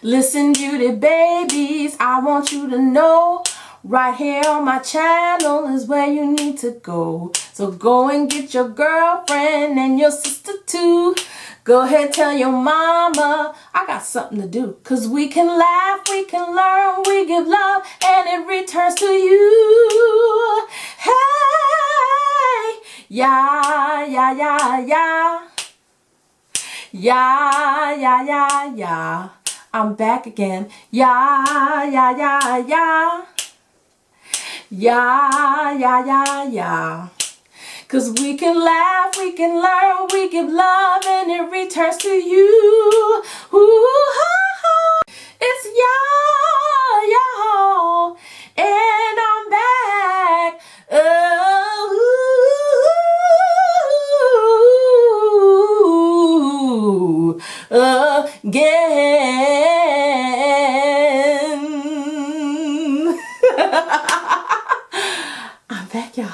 Listen, beauty babies, I want you to know, right here on my channel is where you need to go. So go and get your girlfriend and your sister too. Go ahead, tell your mama I got something to do. Cause we can laugh, we can learn, we give love, and it returns to you. Hey, yeah, yeah, yeah, yeah. Yeah, yeah, yeah, yeah. I'm back again. Yeah, yeah, yeah, yeah. Yeah, yeah, yeah, yeah. Cause we can laugh, we can learn, we give love, and it returns to you. Ooh, it's y'all, and I'm back. Again. I'm back, y'all.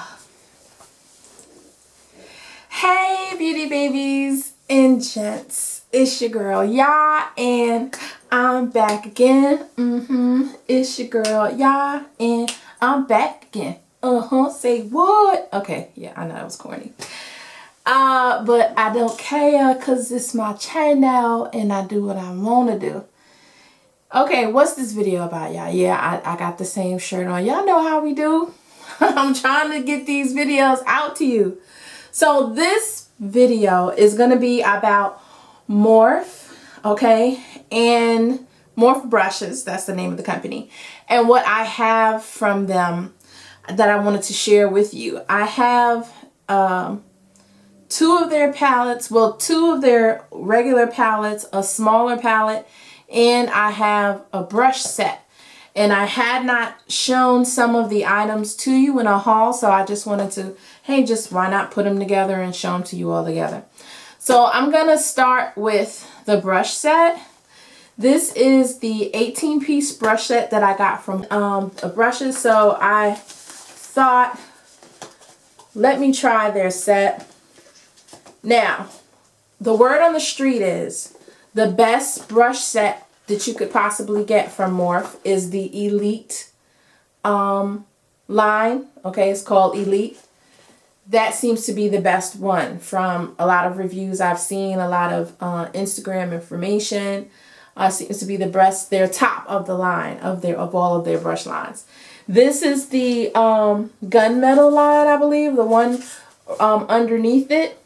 Hey, beauty babies and gents, it's your girl, Ya, and I'm back again. It's your girl, Ya, and I'm back again. Say what? Okay, yeah, I know that was corny. But I don't care because it's my channel and I do what I want to do. Okay, what's this video about, y'all? Yeah, I got the same shirt on. Y'all know how we do. I'm trying to get these videos out to you. So this video is going to be about Morphe, okay, and Morphe Brushes, that's the name of the company, and what I have from them that I wanted to share with you. I have two of their palettes, well, two of their regular palettes, a smaller palette, and I have a brush set. And I had not shown some of the items to you in a haul, so I just wanted to, hey, just why not put them together and show them to you all together. So I'm going to start with the brush set. This is the 18-piece brush set that I got from Brushes, so I thought, let me try their set. Now, the word on the street is the best brush set that you could possibly get from Morphe is the Elite line. Okay, it's called Elite. That seems to be the best one from a lot of reviews I've seen, a lot of Instagram information. Seems to be the best, their top of the line of all of their brush lines. This is the gunmetal line, I believe, the one underneath it.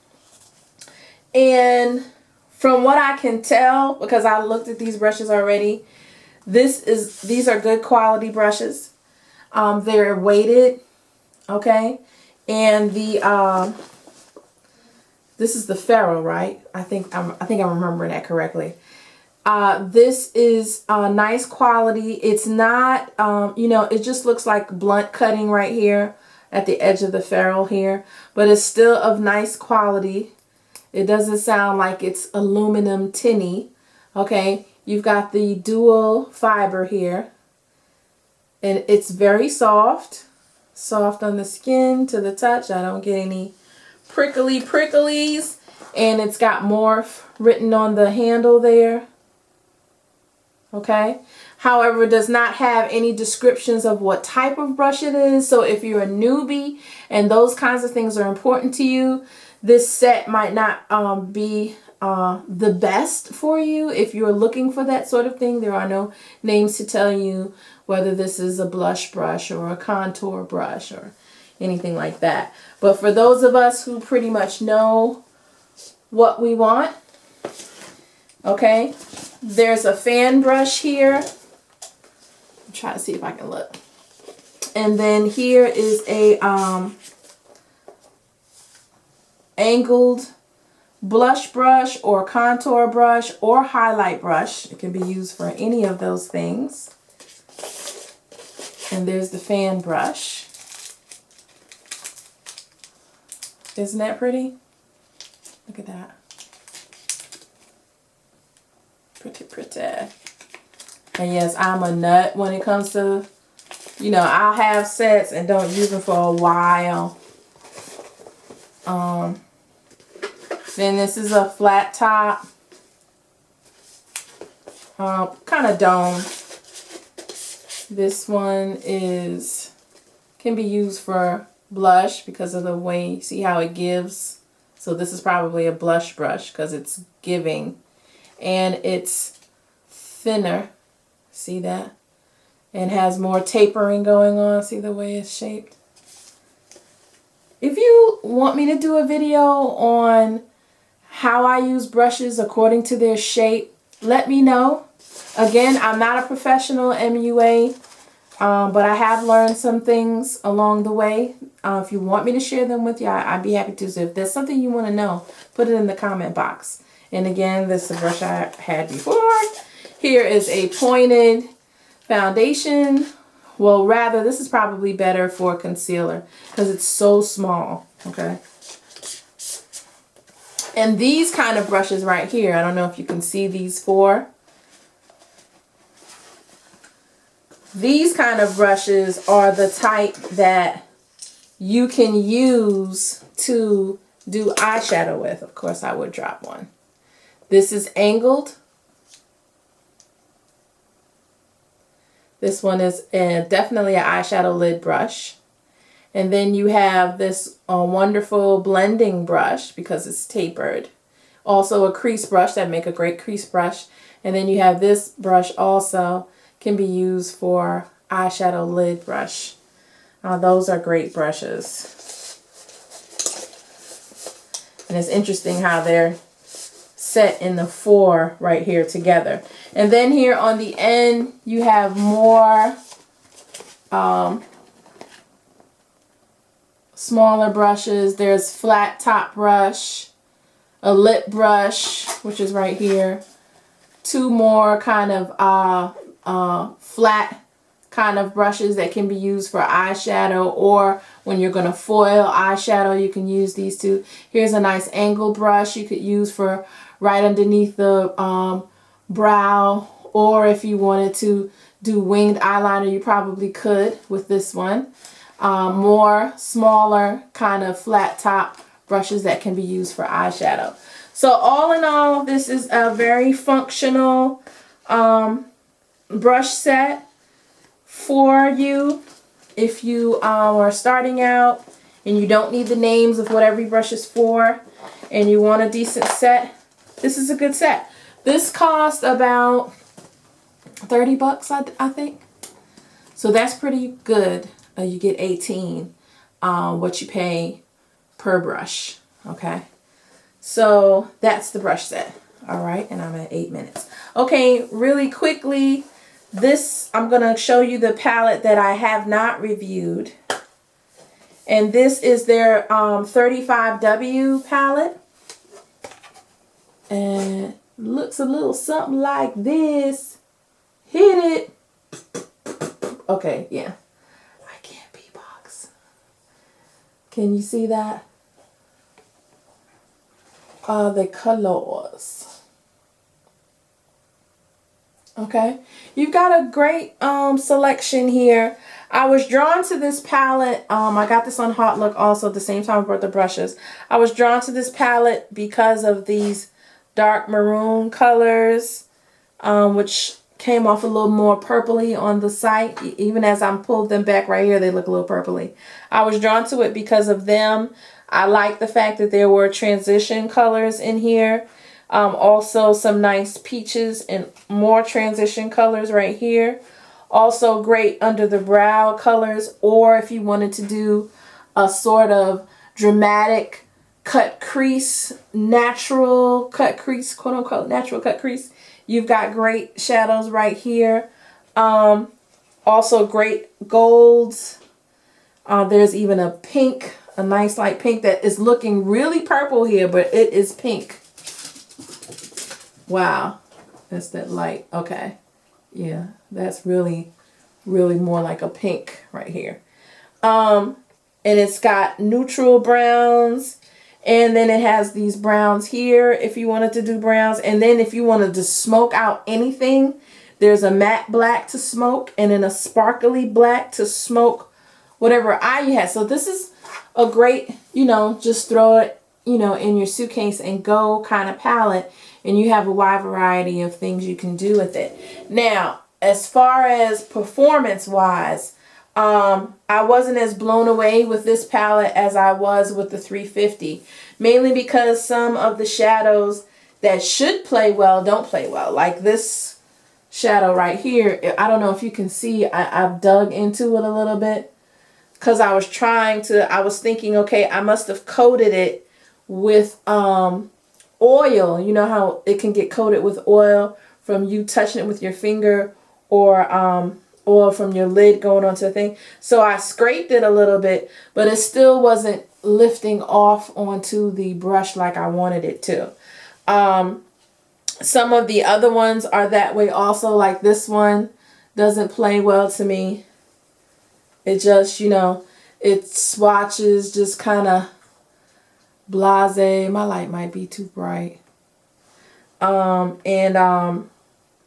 And from what I can tell, because I looked at these brushes already, these are good quality brushes. They're weighted, okay, and the this is the ferrule, right? I think I'm remembering that correctly. This is nice quality. It's not, you know, it just looks like blunt cutting right here at the edge of the ferrule here, but it's still of nice quality. It doesn't sound like it's aluminum tinny. Okay, you've got the dual fiber here. And it's very soft. Soft on the skin to the touch. I don't get any pricklies. And it's got Morphe written on the handle there. Okay. However, it does not have any descriptions of what type of brush it is. So if you're a newbie and those kinds of things are important to you, this set might not be the best for you. If you're looking for that sort of thing, there are no names to tell you whether this is a blush brush or a contour brush or anything like that. But for those of us who pretty much know what we want, okay, there's a fan brush here. I'm trying to see if I can look. And then here is a angled blush brush or contour brush or highlight brush. It can be used for any of those things. And there's the fan brush. Isn't that pretty? Look at that. Pretty, pretty. And yes, I'm a nut when it comes to, you know, I'll have sets and don't use them for a while. Then this is a flat top. kind of dome. This one can be used for blush because of the way, see how it gives. So this is probably a blush brush because it's giving, and it's thinner. See that? And has more tapering going on. See the way it's shaped? If you want me to do a video on how I use brushes according to their shape, let me know. Again, I'm not a professional MUA, but I have learned some things along the way. If you want me to share them with you, I'd be happy to. So if there's something you want to know, put it in the comment box. And again, this is a brush I had before. Here is a pointed foundation. Well, rather, this is probably better for concealer because it's so small, okay? And these kind of brushes right here, I don't know if you can see these four. These kind of brushes are the type that you can use to do eyeshadow with. Of course, I would drop one. This is angled. This one is definitely an eyeshadow lid brush. And then you have this wonderful blending brush because it's tapered. Also a crease brush, that make a great crease brush. And then you have this brush also, can be used for eyeshadow lid brush. Those are great brushes. And it's interesting how they're set in the four right here together. And then here on the end, you have more smaller brushes. There's flat top brush, a lip brush, which is right here. Two more kind of flat kind of brushes that can be used for eyeshadow, or when you're going to foil eyeshadow, you can use these two. Here's a nice angle brush you could use for right underneath the brow, or if you wanted to do winged eyeliner, you probably could with this one. More smaller kind of flat top brushes that can be used for eyeshadow. So all in all, this is a very functional brush set for you if you are starting out and you don't need the names of what every brush is for and you want a decent set. This is a good set. This cost about 30 bucks, I think. So that's pretty good. You get 18 what you pay per brush. Okay. So that's the brush set. All right. And I'm at 8 minutes. Okay. Really quickly, I'm going to show you the palette that I have not reviewed. And this is their 35W palette. And looks a little something like this. Hit it. Okay, yeah. I can't beatbox. Can you see that? The colors. Okay, you've got a great selection here. I was drawn to this palette. I got this on Hot Look also at the same time I bought the brushes. I was drawn to this palette because of these dark maroon colors, which came off a little more purpley on the site. Even as I'm pulled them back right here, they look a little purpley. I was drawn to it because of them. I like the fact that there were transition colors in here. Also some nice peaches and more transition colors right here. Also great under the brow colors, or if you wanted to do a sort of dramatic cut crease, natural cut crease, quote unquote, natural cut crease. You've got great shadows right here. Also great golds. There's even a pink, a nice light pink that is looking really purple here, but it is pink. Wow, that's that light. Okay, yeah, that's really, really more like a pink right here. And it's got neutral browns, and then it has these browns here if you wanted to do browns. And then if you wanted to smoke out anything, there's a matte black to smoke, and then a sparkly black to smoke whatever eye you have. So this is a great, you know, just throw it you know, in your suitcase and go kind of palette, and you have a wide variety of things you can do with it. Now, as far as performance wise, I wasn't as blown away with this palette as I was with the 350, mainly because some of the shadows that should play well don't play well. Like this shadow right here, I don't know if you can see, I've dug into it a little bit because I was thinking, okay, I must have coated it with oil. You know how it can get coated with oil from you touching it with your finger, or oil from your lid going onto the thing. So I scraped it a little bit, but it still wasn't lifting off onto the brush like I wanted it to. Some of the other ones are that way also, like this one doesn't play well to me. It just, you know, it swatches just kind of blasé. My light might be too bright.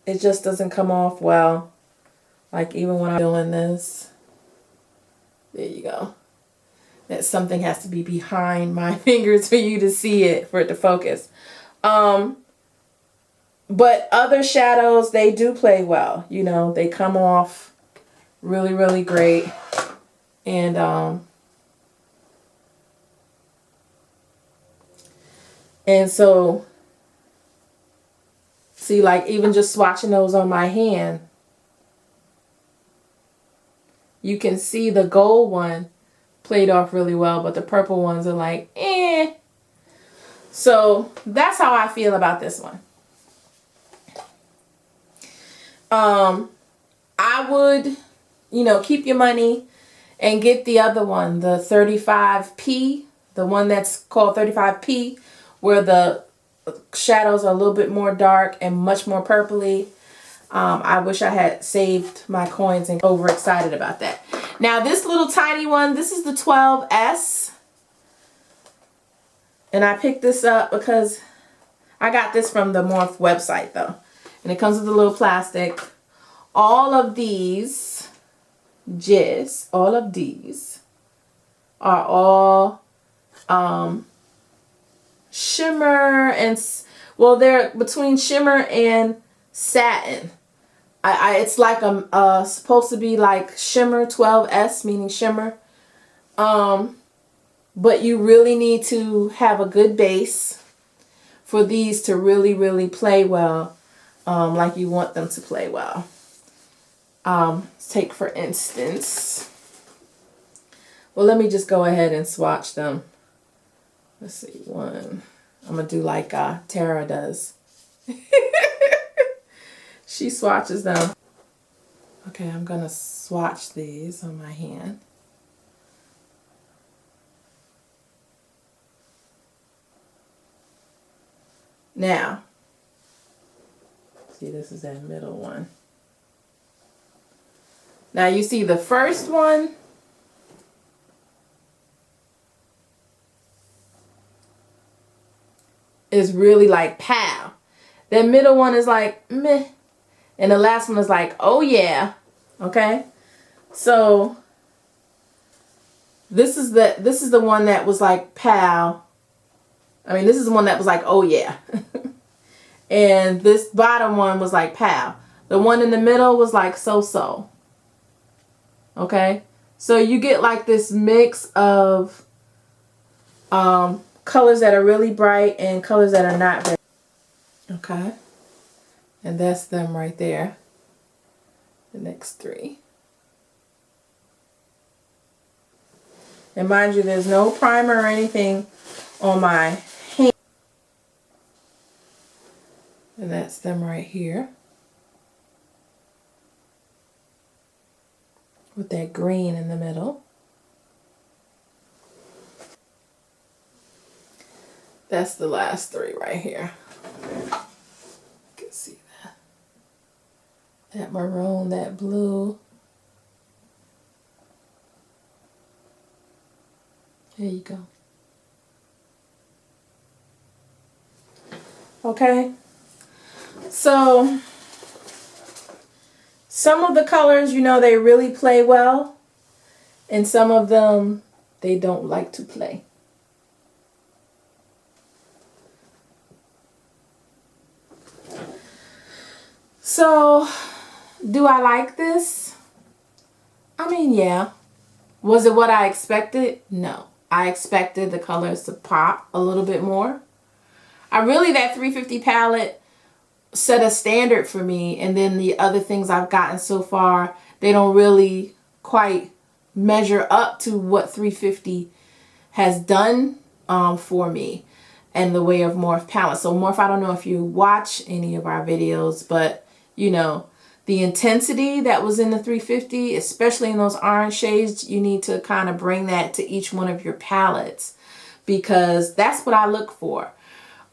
It just doesn't come off well. Like even when I'm doing this. There you go. That something has to be behind my fingers for you to see it, for it to focus. But other shadows, they do play well. You know, they come off really, really great. And so, see, like even just swatching those on my hand, you can see the gold one played off really well, but the purple ones are like, eh. So that's how I feel about this one. I would, you know, keep your money and get the other one, the 35P, the one that's called 35P, where the shadows are a little bit more dark and much more purpley. I wish I had saved my coins and overexcited about that. Now this little tiny one, this is the 12S. And I picked this up because I got this from the Morphe website though. And it comes with a little plastic. All of these are all shimmer and, well, they're between shimmer and satin. It's like supposed to be like shimmer, 12S meaning shimmer. But you really need to have a good base for these to really, really play well, like you want them to play well. Take for instance, well, let me just go ahead and swatch them. Let's see, one. I'm going to do like Tara does. She swatches them. Okay, I'm going to swatch these on my hand. Now, see, this is that middle one. Now you see the first one is really like pow. The middle one is like meh. And the last one is like, oh yeah. Okay? So this is the one that was like pow. I mean, this is the one that was like, oh yeah. And this bottom one was like pow. The one in the middle was like so-so. Okay? So you get like this mix of colors that are really bright and colors that are not very. Okay? And that's them right there. The next three. And mind you, there's no primer or anything on my hand. And that's them right here. With that green in the middle. That's the last three right here. You can see that. That maroon, that blue. There you go. Okay. So some of the colors, you know, they really play well. And some of them, they don't like to play. So, do I like this? I mean, yeah. Was it what I expected? No. I expected the colors to pop a little bit more. That 350 palette set a standard for me, and then the other things I've gotten so far, they don't really quite measure up to what 350 has done for me and the way of Morphe palette. So Morphe, I don't know if you watch any of our videos, but you know, the intensity that was in the 350, especially in those orange shades, you need to kind of bring that to each one of your palettes, because that's what I look for.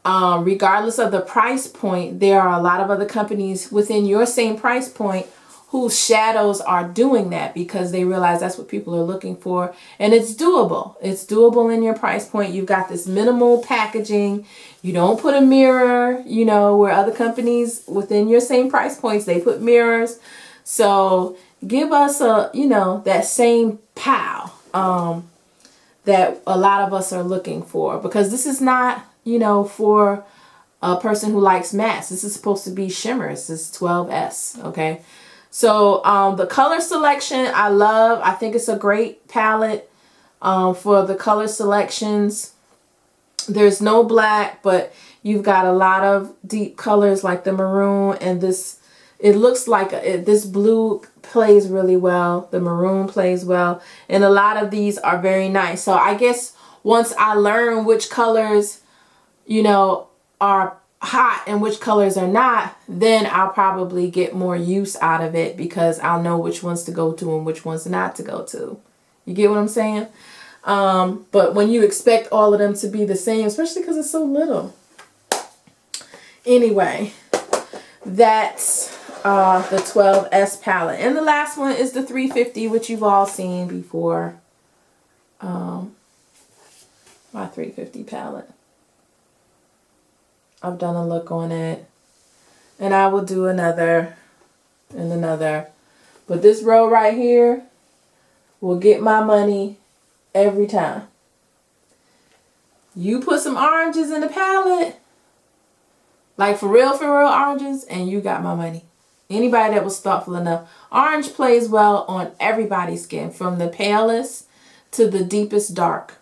Regardless of the price point, there are a lot of other companies within your same price point whose shadows are doing that because they realize that's what people are looking for, and it's doable. It's doable in your price point. You've got this minimal packaging. You don't put a mirror, you know, where other companies within your same price points, they put mirrors. So give us a, you know, that same pow that a lot of us are looking for, because this is not, you know, for a person who likes mattes. This is supposed to be shimmers. This is 12S, okay? So the color selection I love. I think it's a great palette for the color selections. There's no black, but you've got a lot of deep colors like the maroon and this. It looks like this blue plays really well. The maroon plays well. And a lot of these are very nice. So I guess once I learn which colors, you know, are hot and which colors are not, then I'll probably get more use out of it, because I'll know which ones to go to and which ones not to go to. You get what I'm saying? But when you expect all of them to be the same, especially because it's so little. Anyway, that's the 12S palette. And the last one is the 350, which you've all seen before. My 350 palette. I've done a look on it, and I will do another and another. But this row right here will get my money every time. You put some oranges in the palette, like for real oranges, and you got my money. Anybody that was thoughtful enough. Orange plays well on everybody's skin, from the palest to the deepest dark.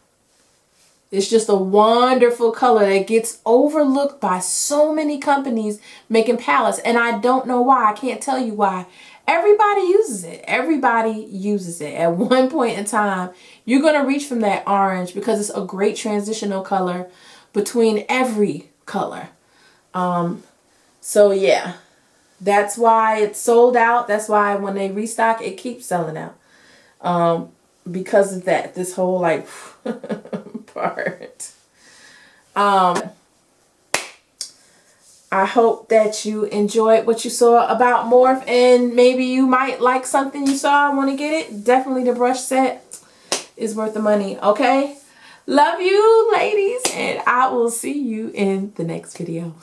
It's just a wonderful color that gets overlooked by so many companies making palettes. And I don't know why. I can't tell you why. Everybody uses it. Everybody uses it. At one point in time, you're going to reach from that orange because it's a great transitional color between every color. So yeah, that's why it's sold out. That's why when they restock, it keeps selling out. Because of that, this whole like part. I hope that you enjoyed what you saw about Morphe, and maybe you might like something you saw and want to get it. Definitely the brush set is worth the money, okay? Love you, ladies, and I will see you in the next video.